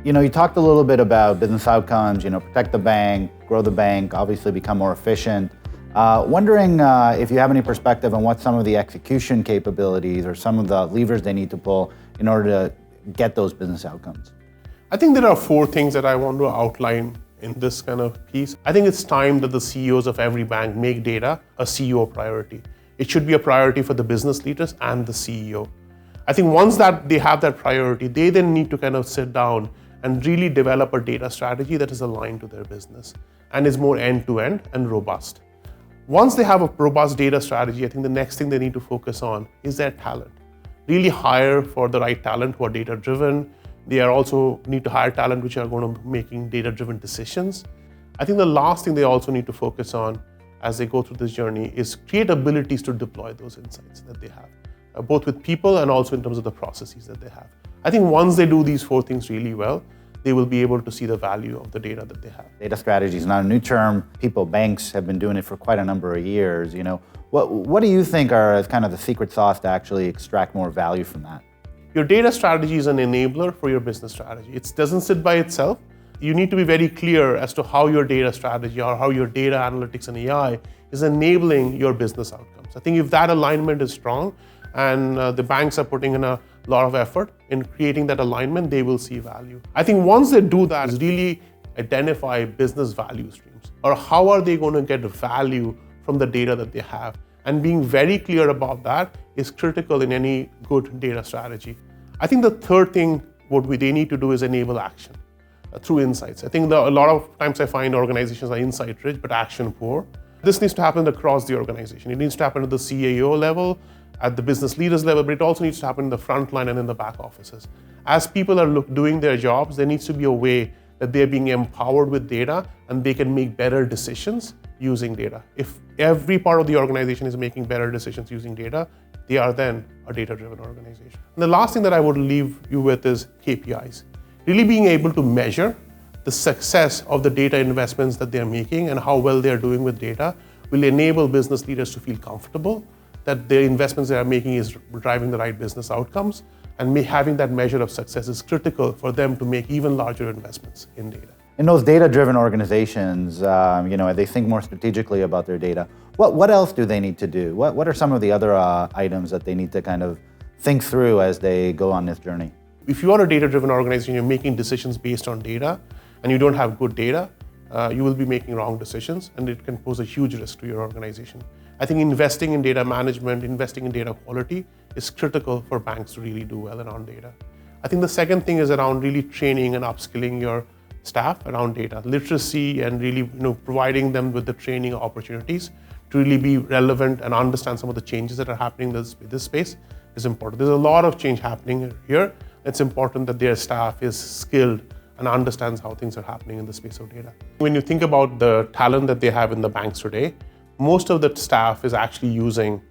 You talked a little bit about business outcomes, protect the bank, grow the bank, obviously become more efficient. Wondering if you have any perspective on what some of the execution capabilities or some of the levers they need to pull in order to get those business outcomes. I think there are 4 things that I want to outline in this kind of piece. I think it's time that the CEOs of every bank make data a CEO priority. It should be a priority for the business leaders and the CEO. I think once that they have that priority, they then need to kind of sit down and really develop a data strategy that is aligned to their business and is more end-to-end and robust. Once they have a robust data strategy, I think the next thing they need to focus on is their talent. Really hire for the right talent who are data-driven. They are also need to hire talent which are going to be making data-driven decisions. I think the last thing they also need to focus on as they go through this journey is create abilities to deploy those insights that they have, both with people and also in terms of the processes that they have. I think once they do these 4 things really well, they will be able to see the value of the data that they have. Data strategy is not a new term. Banks have been doing it for quite a number of years. What do you think are kind of the secret sauce to actually extract more value from that? Your data strategy is an enabler for your business strategy. It doesn't sit by itself. You need to be very clear as to how your data strategy or how your data analytics and AI is enabling your business outcomes. I think if that alignment is strong and the banks are putting in a lot of effort in creating that alignment, they will see value. I think once they do that, is really identify business value streams or how are they going to get value from the data that they have. And being very clear about that is critical in any good data strategy. I think the third thing they need to do is enable action through insights. I think a lot of times I find organizations are insight rich but action poor. This needs to happen across the organization. It needs to happen at the CAO level, at the business leaders level, but it also needs to happen in the front line and in the back offices. As people are doing their jobs, there needs to be a way that they're being empowered with data and they can make better decisions using data. If every part of the organization is making better decisions using data, they are then a data-driven organization. And the last thing that I would leave you with is KPIs. Really being able to measure the success of the data investments that they're making and how well they're doing with data will enable business leaders to feel comfortable that the investments they are making is driving the right business outcomes, and having that measure of success is critical for them to make even larger investments in data. In those data-driven organizations, they think more strategically about their data. What else do they need to do? What are some of the other items that they need to kind of think through as they go on this journey? If you are a data-driven organization, you're making decisions based on data, and you don't have good data, you will be making wrong decisions, and it can pose a huge risk to your organization. I think investing in data management, investing in data quality is critical for banks to really do well around data. I think the second thing is around really training and upskilling your staff around data literacy and really providing them with the training opportunities to really be relevant and understand some of the changes that are happening in this space is important. There's a lot of change happening here. It's important that their staff is skilled and understands how things are happening in the space of data. When you think about the talent that they have in the banks today, most of the staff is actually using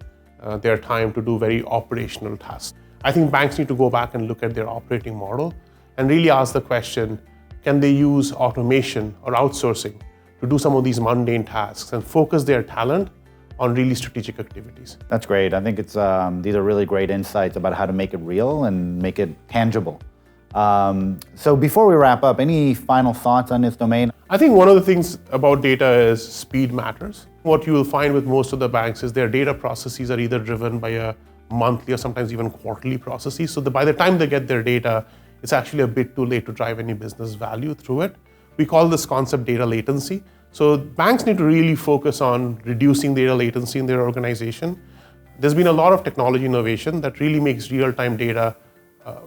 their time to do very operational tasks. I think banks need to go back and look at their operating model and really ask the question, can they use automation or outsourcing to do some of these mundane tasks and focus their talent on really strategic activities? That's great. I think these are really great insights about how to make it real and make it tangible. So before we wrap up, any final thoughts on this domain? I think one of the things about data is speed matters. What you will find with most of the banks is their data processes are either driven by a monthly or sometimes even quarterly processes. So by the time they get their data, it's actually a bit too late to drive any business value through it. We call this concept data latency. So banks need to really focus on reducing data latency in their organization. There's been a lot of technology innovation that really makes real-time data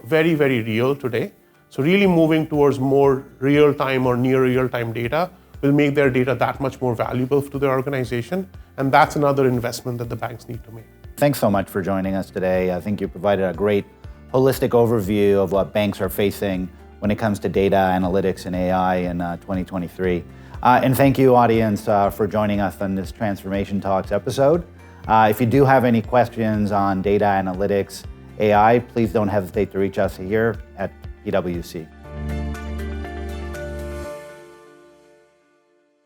very, very real today. So really moving towards more real-time or near real-time data will make their data that much more valuable to their organization. And that's another investment that the banks need to make. Thanks so much for joining us today. I think you provided a great holistic overview of what banks are facing when it comes to data analytics and AI in 2023. And thank you, audience, for joining us on this Transformation Talks episode. If you do have any questions on data analytics, AI, please don't hesitate to reach us here at PwC.